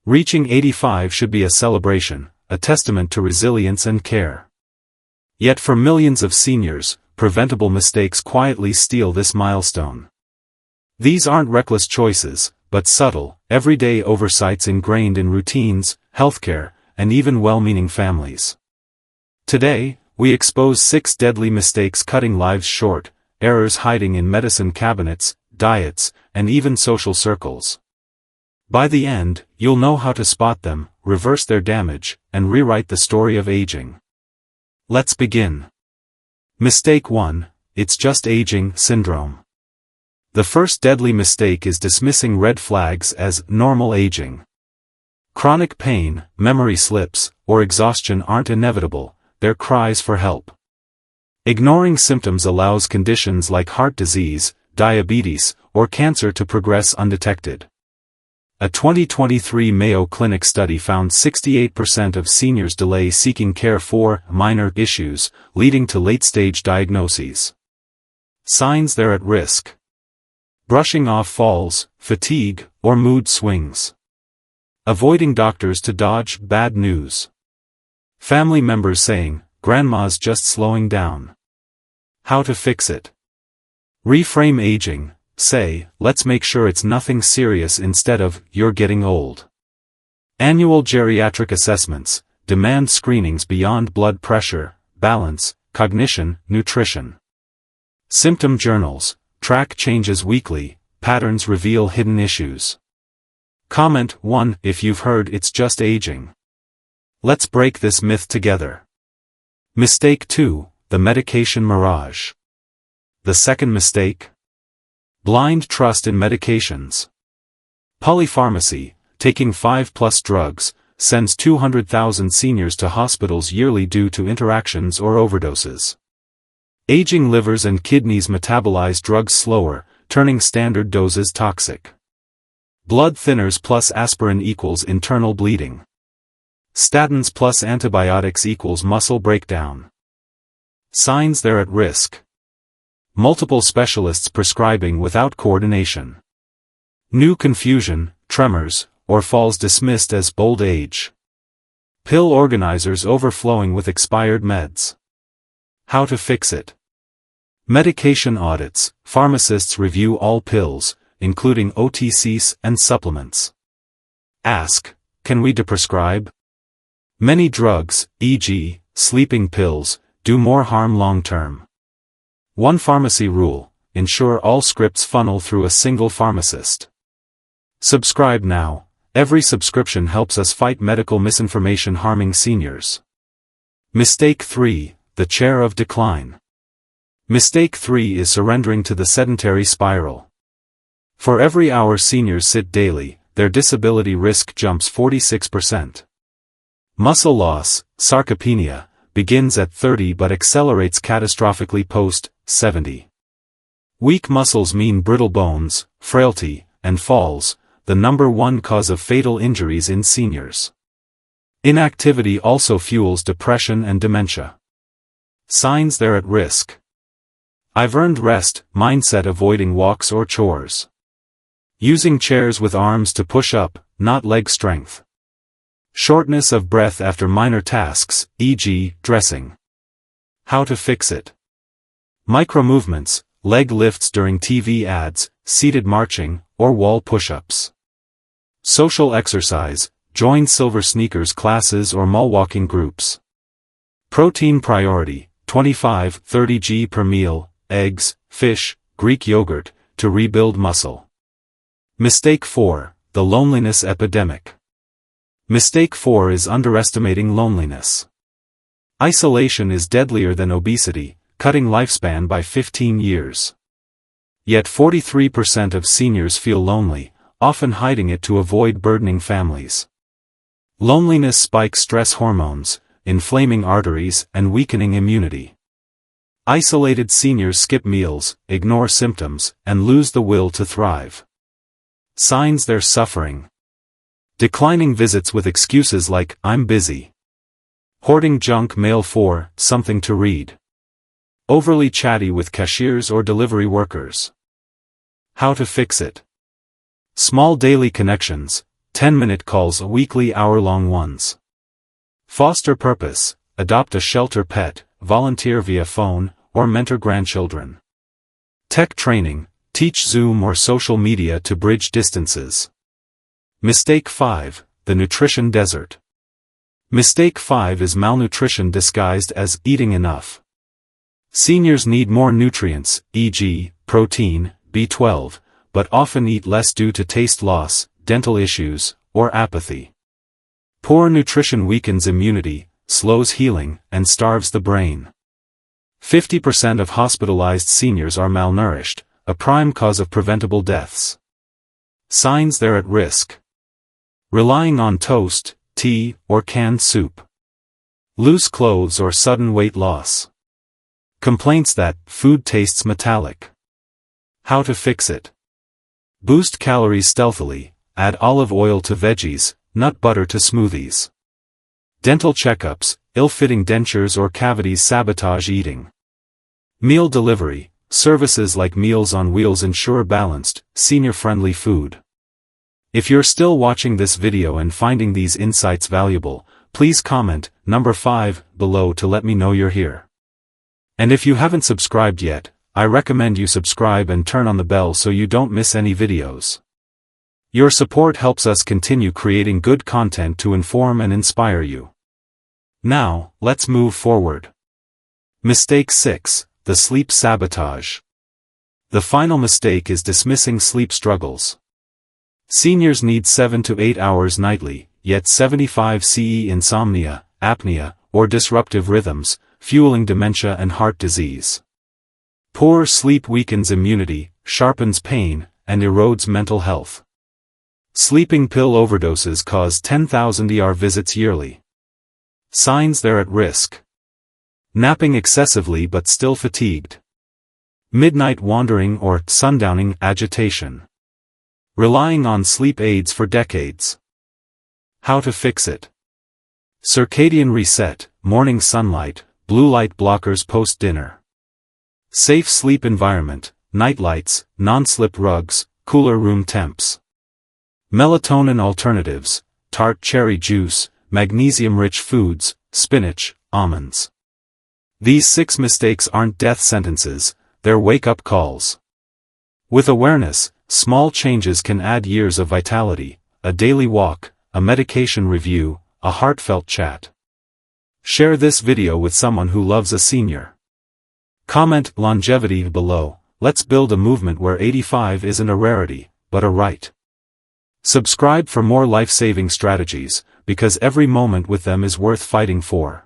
Reaching 85 should be a celebration, a testament to resilience and care. Yet for millions of seniors, preventable mistakes quietly steal this milestone. These aren't reckless choices, but subtle, everyday oversights ingrained in routines, healthcare, and even well-meaning families. Today, we expose 6 deadly mistakes cutting lives short, errors hiding in medicine cabinets, diets, and even social circles. By the end, you'll know how to spot them, reverse their damage, and rewrite the story of aging. Let's begin. Mistake 1, it's just aging syndrome. The first deadly mistake is dismissing red flags as normal aging. Chronic pain, memory slips, or exhaustion aren't inevitable, they're cries for help. Ignoring symptoms allows conditions like heart disease, diabetes, or cancer to progress undetected. A 2023 Mayo Clinic study found 68% of seniors delay seeking care for minor issues, leading to late-stage diagnoses. Signs they're at risk. Brushing off falls, fatigue, or mood swings. Avoiding doctors to dodge bad news. Family members saying, "Grandma's just slowing down." How to fix it. Reframe aging. Say, "Let's make sure it's nothing serious" instead of, "You're getting old." Annual geriatric assessments. Demand screenings beyond blood pressure, balance, cognition, nutrition. Symptom journals. Track changes weekly, patterns reveal hidden issues. Comment 1 if you've heard it's just aging. Let's break this myth together. Mistake 2, the medication mirage. The second mistake? Blind trust in medications. Polypharmacy, taking 5+ drugs, sends 200,000 seniors to hospitals yearly due to interactions or overdoses. Aging livers and kidneys metabolize drugs slower, turning standard doses toxic. Blood thinners plus aspirin equals internal bleeding. Statins plus antibiotics equals muscle breakdown. Signs they're at risk. Multiple specialists prescribing without coordination. New confusion, tremors, or falls dismissed as old age. Pill organizers overflowing with expired meds. How to fix it. Medication audits. Pharmacists review all pills, including OTCs and supplements. Ask, can we deprescribe? Many drugs, e.g., sleeping pills, do more harm long-term. One pharmacy rule, ensure all scripts funnel through a single pharmacist. Subscribe now. Every subscription helps us fight medical misinformation harming seniors. Mistake 3, the chair of decline. Mistake 3 is surrendering to the sedentary spiral. For every hour seniors sit daily, their disability risk jumps 46%. Muscle loss, sarcopenia, begins at 30 but accelerates catastrophically post-70. Weak muscles mean brittle bones, frailty, and falls, the #1 cause of fatal injuries in seniors. Inactivity also fuels depression and dementia. Signs they're at risk. I've earned rest, mindset avoiding walks or chores. Using chairs with arms to push up, not leg strength. Shortness of breath after minor tasks, e.g., dressing. How to fix it. Micromovements, leg lifts during TV ads, seated marching, or wall push-ups. Social exercise, join silver sneakers classes or mall walking groups. Protein priority, 25-30 g per meal, eggs, fish, Greek yogurt, to rebuild muscle. Mistake 4, the loneliness epidemic. Mistake 4 is underestimating loneliness. Isolation is deadlier than obesity, cutting lifespan by 15 years. Yet 43% of seniors feel lonely, often hiding it to avoid burdening families. Loneliness spikes stress hormones, inflaming arteries and weakening immunity. Isolated seniors skip meals, ignore symptoms, and lose the will to thrive. Signs they're suffering. Declining visits with excuses like, "I'm busy." Hoarding junk mail for, something to read. Overly chatty with cashiers or delivery workers. How to fix it. Small daily connections, 10-minute calls weekly, hour-long ones. Foster purpose, adopt a shelter pet, volunteer via phone, or mentor grandchildren. Tech training, teach Zoom or social media to bridge distances. Mistake 5, the nutrition desert. Mistake 5 is malnutrition disguised as eating enough. Seniors need more nutrients, e.g., protein, B12, but often eat less due to taste loss, dental issues, or apathy. Poor nutrition weakens immunity, slows healing, and starves the brain. 50% of hospitalized seniors are malnourished, a prime cause of preventable deaths. Signs they're at risk. Relying on toast, tea, or canned soup. Loose clothes or sudden weight loss. Complaints that food tastes metallic. How to fix it. Boost calories stealthily, add olive oil to veggies, nut butter to smoothies. Dental checkups, ill-fitting dentures or cavities sabotage eating. Meal delivery, services like Meals on Wheels ensure balanced, senior-friendly food. If you're still watching this video and finding these insights valuable, please comment number 5 below to let me know you're here. And if you haven't subscribed yet, I recommend you subscribe and turn on the bell so you don't miss any videos. Your support helps us continue creating good content to inform and inspire you. Now, let's move forward. Mistake 6, the sleep sabotage. The final mistake is dismissing sleep struggles. Seniors need 7 to 8 hours nightly, yet 75% insomnia, apnea, or disruptive rhythms, fueling dementia and heart disease. Poor sleep weakens immunity, sharpens pain, and erodes mental health. Sleeping pill overdoses cause 10,000 ER visits yearly. Signs they're at risk. Napping excessively but still fatigued. Midnight wandering or sundowning agitation. Relying on sleep aids for decades. How to fix it. Circadian reset, morning sunlight, blue light blockers post-dinner. Safe sleep environment, night lights, non-slip rugs, cooler room temps. Melatonin alternatives, tart cherry juice, magnesium-rich foods, spinach, almonds. These 6 mistakes aren't death sentences, they're wake-up calls. With awareness, small changes can add years of vitality, a daily walk, a medication review, a heartfelt chat. Share this video with someone who loves a senior. Comment longevity below. Let's build a movement where 85 isn't a rarity, but a right. Subscribe for more life-saving strategies, because every moment with them is worth fighting for.